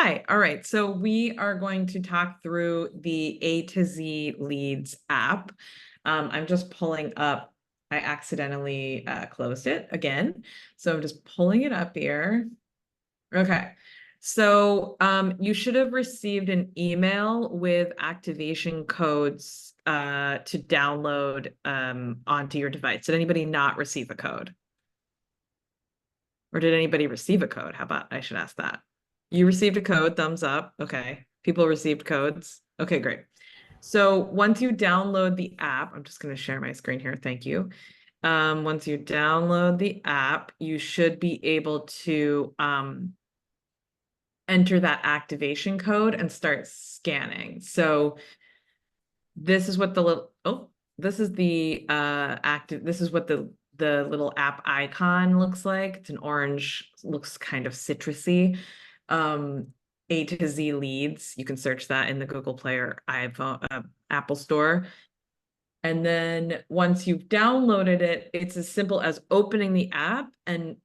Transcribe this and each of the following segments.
Hi. All right. So we are going to talk through the A to Z Leads app. I'm just pulling up, I accidentally closed it again. So I'm just pulling it up here. Okay. So you should have received an email with activation codes to download onto your device. Did anybody not receive a code? Or did anybody receive a code? How about I should ask that? You received a code, thumbs up. Okay. People received codes. Okay, great. So once you download the app, I'm just going to share my screen here. Thank you. Once you download the app, you should be able to enter that activation code and start scanning. So this is what the little, this is the this is what the little app icon looks like. It's an orange, looks kind of citrusy. A to Z Leads. You can search that in the Google Play or iPhone, Apple Store. And then once you've downloaded it, it's as simple as opening the app and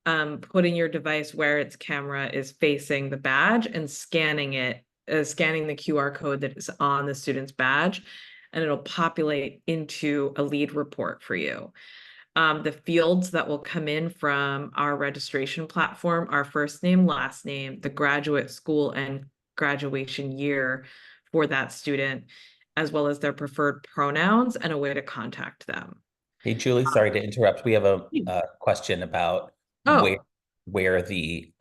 putting your device where its camera is facing the badge and scanning it, scanning the QR code that is on the student's badge, and it'll populate into a lead report for you. The fields that will come in from our registration platform are first name, last name, the graduate school and graduation year for that student, as well as their preferred pronouns and a way to contact them. Hey, Julie, sorry to interrupt. We have a question about where Oh, where the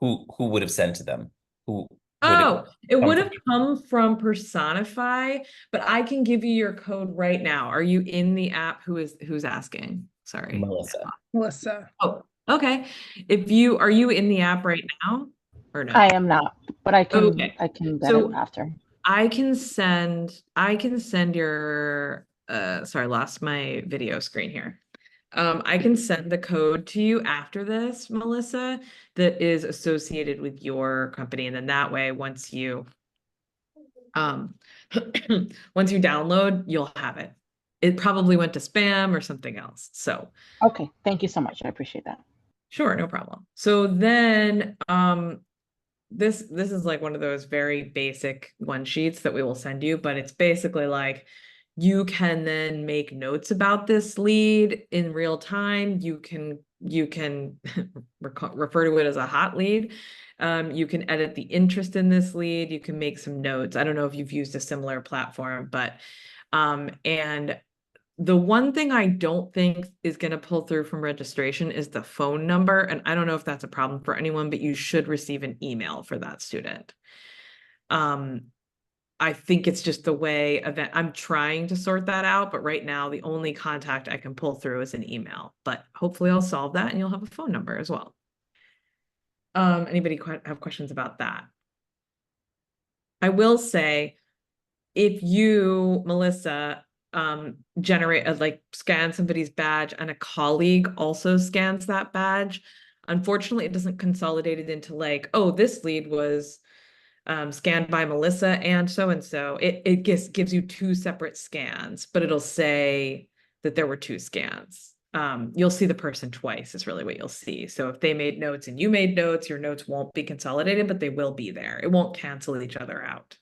who would have sent to them? Who would it oh, it come would from? have come from Personify, but I can give you your code right now. Are you in the app? Who's asking? Sorry. Melissa. Melissa. Oh, okay. If you are you in the app right now or no? I am not, but I can Okay. get it So after. I can send your sorry, I lost my video screen here. I can send the code to you after this, Melissa, that is associated with your company. And then that way, once you once you download, you'll have it. It probably went to spam or something else. So Okay, thank you so much. I appreciate that. sure, no problem. So then this is like one of those very basic one sheets that we will send you, but it's basically like you can then make notes about this lead in real time. You can refer to it as a hot lead. You can edit the interest in this lead. You can make some notes. I don't know if you've used a similar platform, but and the one thing I don't think is going to pull through from registration is the phone number. And I don't know if that's a problem for anyone, but you should receive an email for that student. I think it's just the way I'm trying to sort that out, but right now the only contact I can pull through is an email, but hopefully I'll solve that and you'll have a phone number as well. Anybody have questions about that? I will say, if you, Melissa, generate like scan somebody's badge and a colleague also scans that badge, unfortunately it doesn't consolidate it into like, oh, this lead was scanned by Melissa and so. It gives you two separate scans, but it'll say that there were two scans. You'll see the person twice is really what you'll see. So if they made notes and you made notes, your notes won't be consolidated, but they will be there. It won't cancel each other out.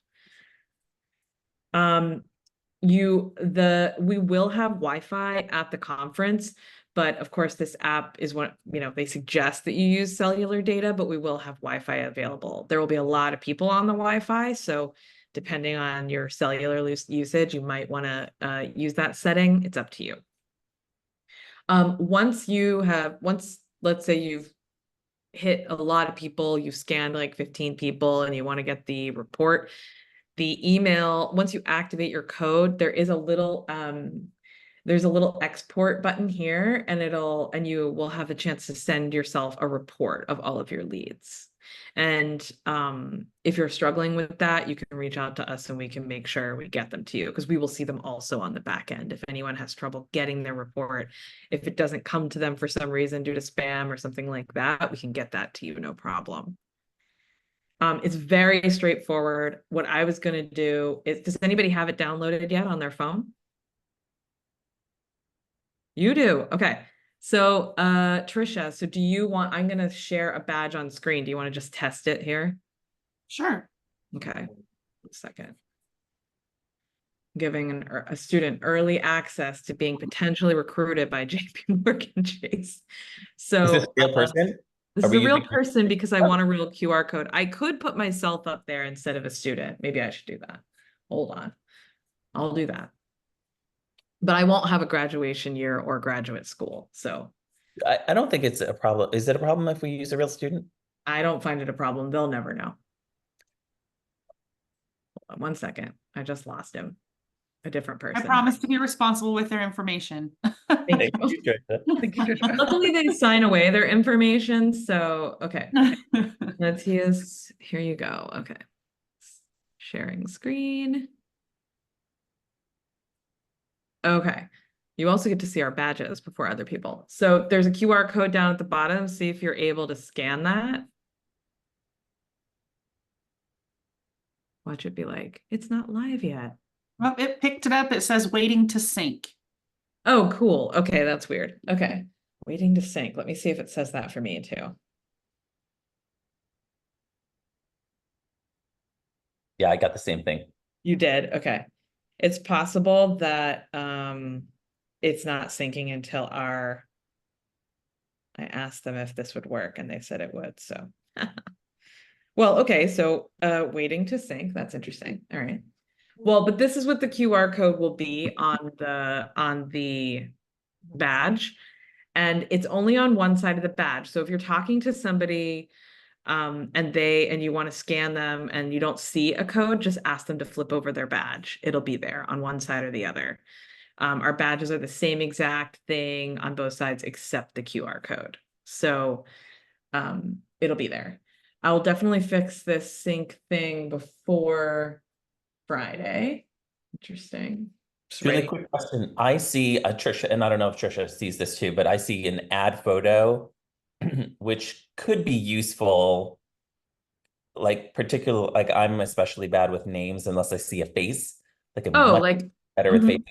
We will have Wi-Fi at the conference, but of course this app is what, they suggest that you use cellular data, but we will have Wi-Fi available. There will be a lot of people on the Wi-Fi, so depending on your cellular usage, you might want to use that setting. It's up to you. Once let's say you've hit a lot of people, you've scanned like 15 people and you want to get the report, the email, once you activate your code, there's a little export button here, and you will have a chance to send yourself a report of all of your leads. And if you're struggling with that, you can reach out to us and we can make sure we get them to you, because we will see them also on the back end. If anyone has trouble getting their report, if it doesn't come to them for some reason due to spam or something like that, we can get that to you, no problem. It's very straightforward. What I was going to do is, does anybody have it downloaded yet on their phone? You do. Okay. So, Trisha, I'm going to share a badge on screen. Do you want to just test it here? Sure. Okay, 1 second. Giving a student early access to being potentially recruited by JP Morgan Chase. So Is this a real person? this Are is we a real using- person because I want a real QR code. I could put myself up there instead of a student. Maybe I should do that. Hold on. I'll do that. But I won't have a graduation year or graduate school. So I don't think it's a problem. Is it a problem if we use a real student? I don't find it a problem. They'll never know. Hold on 1 second. I just lost him. A different I person. promise to be responsible with their information. Thank you. Thank you, Trisha. Luckily, they sign away their information. So, okay. Let's use, here you go. Okay. Sharing screen. Okay. You also get to see our badges before other people. So there's a QR code down at the bottom. See if you're able to scan that. Watch it be like, it's not live yet. Well, it picked it up. It says waiting to sync. Oh, cool. Okay, that's weird. Okay. Waiting to sync. Let me see if it says that for me too. Yeah, I got the same thing. You did? Okay. It's possible that it's not syncing until I asked them if this would work and they said it would, so. Well, okay, so waiting to sync, that's interesting. All right. Well, but this is what the QR code will be on the badge. And it's only on one side of the badge. So if you're talking to somebody and you want to scan them and you don't see a code, just ask them to flip over their badge. It'll be there on one side or the other. Our badges are the same exact thing on both sides except the QR code. So it'll be there. I'll definitely fix this sync thing before Friday. Interesting. Just Really writing. quick question. I see a Trisha, and I don't know if Trisha sees this too, but I see an ad photo, which could be useful. Like I'm especially bad with names unless I see a face. Like I'm Oh, much like better with faces.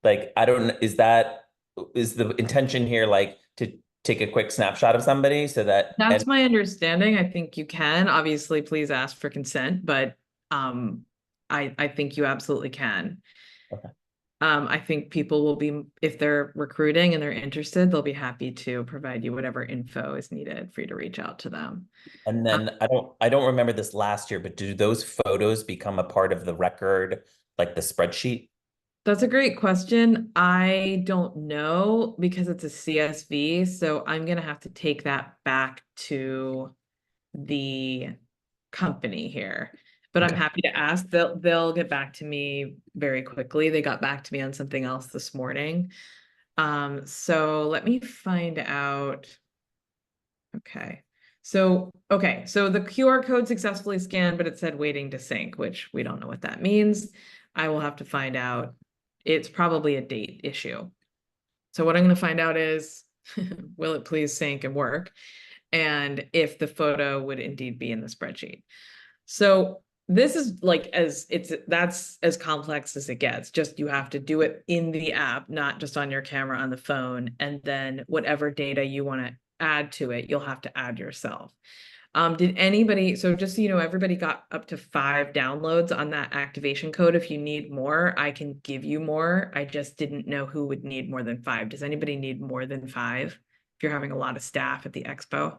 Like I don't. Is the intention here like to take a quick snapshot of somebody so that that's my understanding. I think you can. Obviously, please ask for consent, but I think you absolutely can. Okay. I think people will be, if they're recruiting and they're interested, they'll be happy to provide you whatever info is needed for you to reach out to them. And then I don't remember this last year, but do those photos become a part of the record, like the spreadsheet? That's a great question. I don't know because it's a CSV, so I'm gonna have to take that back to the company here. But I'm happy to ask. They'll get back to me very quickly. They got back to me on something else this morning. So let me find out. Okay. So the QR code successfully scanned, but it said waiting to sync, which we don't know what that means. I will have to find out. It's probably a date issue. So what I'm going to find out is, will it please sync and work? And if the photo would indeed be in the spreadsheet. So this is like that's as complex as it gets. Just you have to do it in the app, not just on your camera on the phone. And then whatever data you want to add to it, you'll have to add yourself. Did anybody, so just so you know, everybody got up to 5 downloads on that activation code. If you need more, I can give you more. I just didn't know who would need more than 5. Does anybody need more than 5? If you're having a lot of staff at the expo?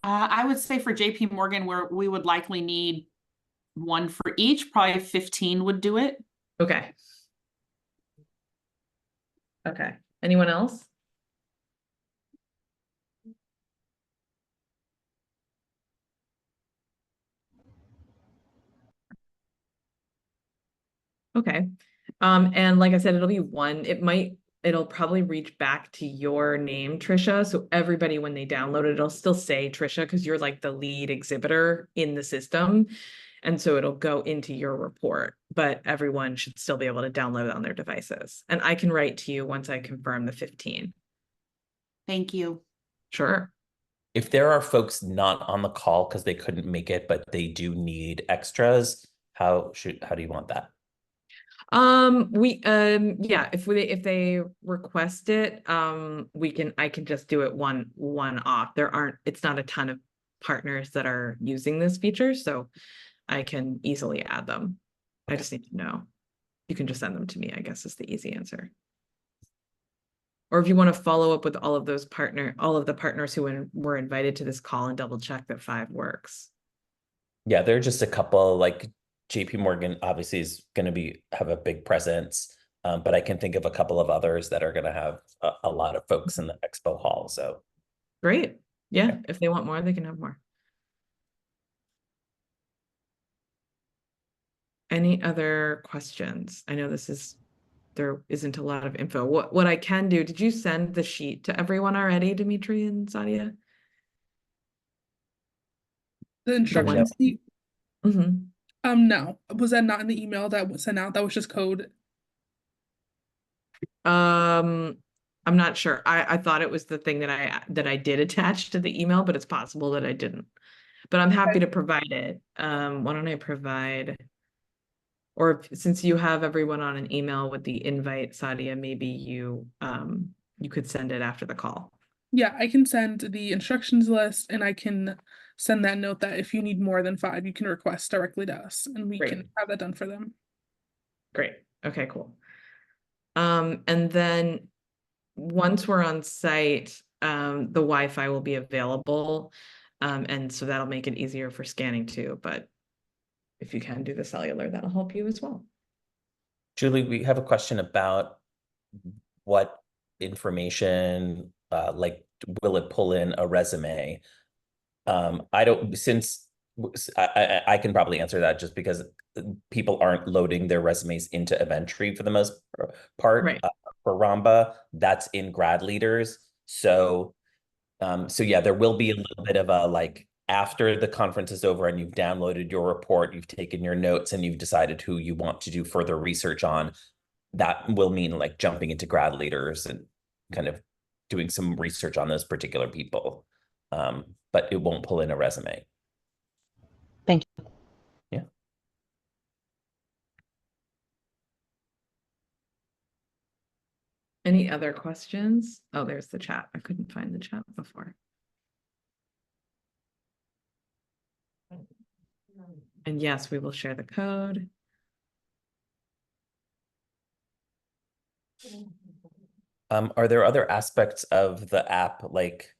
I would say for JP Morgan, where we would likely need 1 for each, probably 15 would do it. Okay. Okay. Anyone else? Okay. And like I said, it'll be 1. It'll probably reach back to your name, Trisha. So everybody, when they download it, it'll still say Trisha because you're like the lead exhibitor in the system. And so it'll go into your report, but everyone should still be able to download it on their devices. And I can write to you once I confirm the 15. Thank you. Sure. If there are folks not on the call because they couldn't make it, but they do need extras, how do you want that? Yeah, if they request it, I can just do it one off. It's not a ton of partners that are using this feature, so I can easily add them. I just need to know. You can just send them to me, I guess is the easy answer. Or if you want to follow up with all of the partners who were invited to this call and double check that 5 works. Yeah, there are just a couple, like JP Morgan obviously is going to have a big presence, but I can think of a couple of others that are going to have a lot of folks in the expo hall. So great. Yeah, yeah. If they want more, they can have more. Any other questions? I know there isn't a lot of info. What I can do, did you send the sheet to everyone already, Dimitri and Sadia? The one- instructions sheet? Mhm. No. Was that not in the email that was sent out? That was just code. I'm not sure. I thought it was the thing that I did attach to the email, but it's possible that I didn't. But I'm happy to provide it. Why don't I provide, or since you have everyone on an email with the invite, Sadia, maybe you could send it after the call. Yeah, I can send the instructions list and I can send that note that if you need more than 5, you can request directly to us and we Great. can have that done for them. Great. Okay, cool. And then once we're on site, the Wi-Fi will be available. And so that'll make it easier for scanning too. But if you can do the cellular, that'll help you as well. Julie, we have a question about what information, like, will it pull in a resume? I don't, since I can probably answer that just because people aren't loading their resumes into Eventry for the most part. Right. For Ramba, that's in grad leaders. So yeah, there will be a little bit of a, like, after the conference is over and you've downloaded your report, you've taken your notes and you've decided who you want to do further research on, that will mean like jumping into grad leaders and kind of doing some research on those particular people. But it won't pull in a resume. Thank you. Yeah. Any other questions? Oh, there's the chat. I couldn't find the chat before. And yes, we will share the code. Are there other aspects of the app, like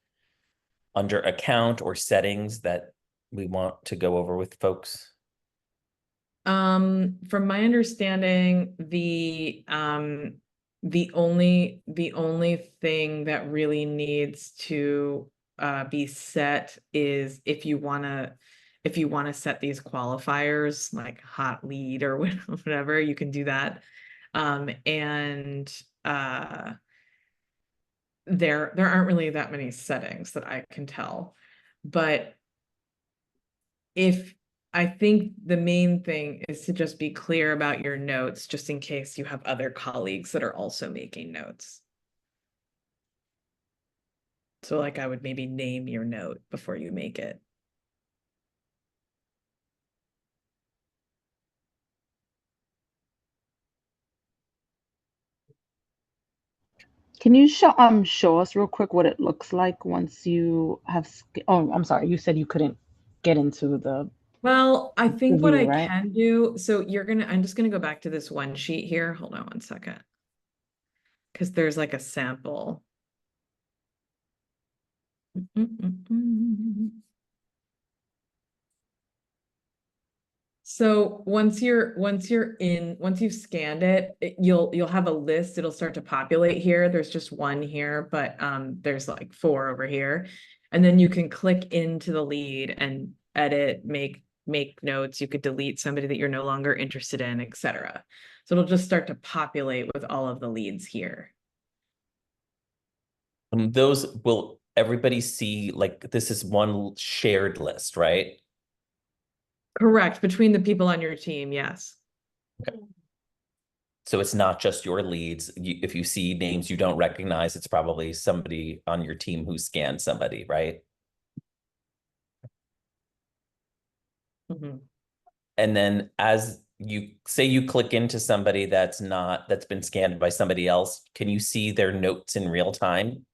under account or settings, that we want to go over with folks? From my understanding, the only thing that really needs to be set is if you want to set these qualifiers like hot lead or whatever, you can do that. And there aren't really that many settings that I can tell, but I think the main thing is to just be clear about your notes, just in case you have other colleagues that are also making notes. So like I would maybe name your note before you make it. Can you show us real quick what it looks like once you have? Oh, I'm sorry. You said you couldn't get into the. Well, I think what view, I right? can do, so I'm just gonna go back to this one sheet here. Hold on one second. Because there's like a sample. So once you've scanned it, you'll have a list. It'll start to populate here. There's just one here, but there's like 4 over here. And then you can click into the lead and edit, make notes. You could delete somebody that you're no longer interested in, etc. So it'll just start to populate with all of the leads here. Those, will everybody see, like, this is one shared list, right? Correct. Between the people on your team, yes. Okay. So it's not just your leads. If you see names you don't recognize, it's probably somebody on your team who scanned somebody, right? Mm-hmm. And then as you say, you click into somebody that's been scanned by somebody else, can you see their notes in real time?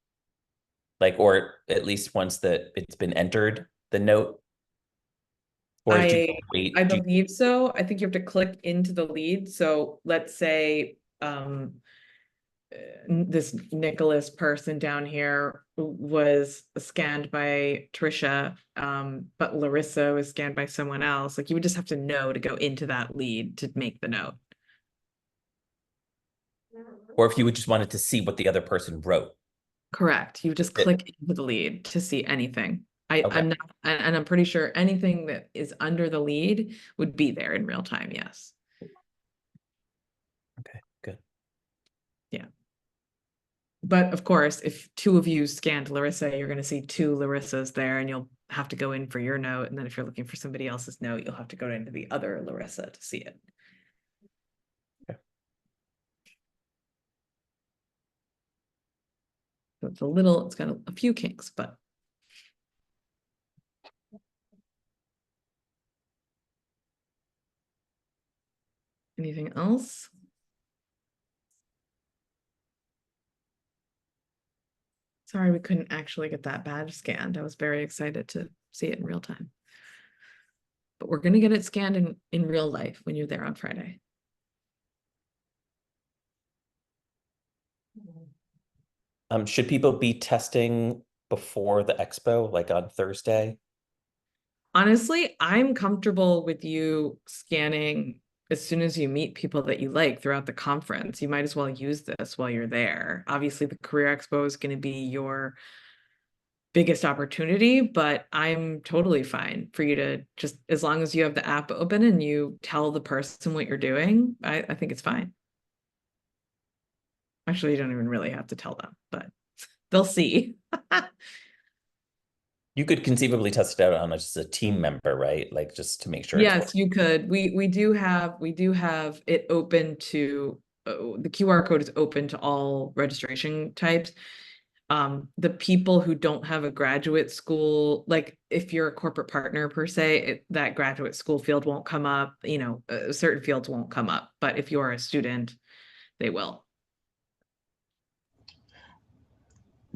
Like, or at least once that it's been entered? the note? Or do you I wait? I Do you- believe so. I think you have to click into the lead. So let's say this Nicholas person down here was scanned by Trisha, but Larissa was scanned by someone else. Like you would just have to know to go into that lead to make the note. or if you just wanted to see what the other person wrote. Correct. You just It- click into the lead to see anything. Okay. I'm not, and I'm pretty sure anything that is under the lead would be there in real time. Yes. Okay, good. But of course, if two of you scanned Larissa, you're going to see two Larissas there, and you'll have to go in for your note. And then if you're looking for somebody else's note, you'll have to go into the other Larissa to see it. Okay. So it's got a few kinks, but. Anything else? Sorry, we couldn't actually get that badge scanned. I was very excited to see it in real time. But we're going to get it scanned in real life when you're there on Friday. Should people be testing before the expo, like on Thursday? Honestly, I'm comfortable with you scanning as soon as you meet people that you like throughout the conference. You might as well use this while you're there. Obviously, the Career Expo is going to be your biggest opportunity, but I'm totally fine for you to just, as long as you have the app open and you tell the person what you're doing, I think it's fine. Actually, you don't even really have to tell them, but they'll see. You could conceivably test it out on just a team member, right? Like just to make sure. Yes, you could. We do have it open to the QR code is open to all registration types. The people who don't have a graduate school, like if you're a corporate partner per se, that graduate school field won't come up. You know, certain fields won't come up, but if you're a student, they will.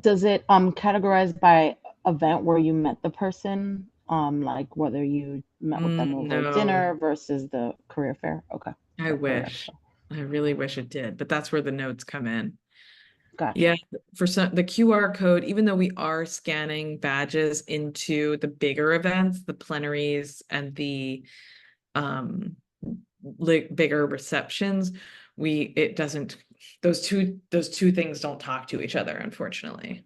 Does it categorize by event where you met the person? Like whether you met with them over No. dinner versus the career fair? Okay. I wish. I really wish it did, but that's where the notes come in. Gotcha. Yeah, for some the QR code, even though we are scanning badges into the bigger events, the plenaries and the like bigger receptions, it doesn't, those two things don't talk to each other, unfortunately.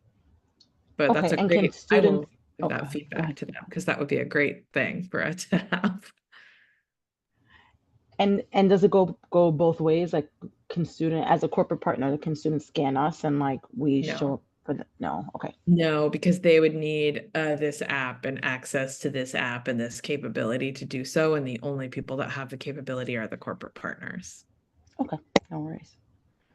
But that's Okay, a and can great, I will students, give that okay, go feedback ahead. to them because that would be a great thing for us to have. And does it go both ways? Like can student, as a corporate partner, can students scan us and like we No. show up for the, no, okay. No, because they would need this app and access to this app and this capability to do so. And the only people that have the capability are the corporate partners. Okay, no worries.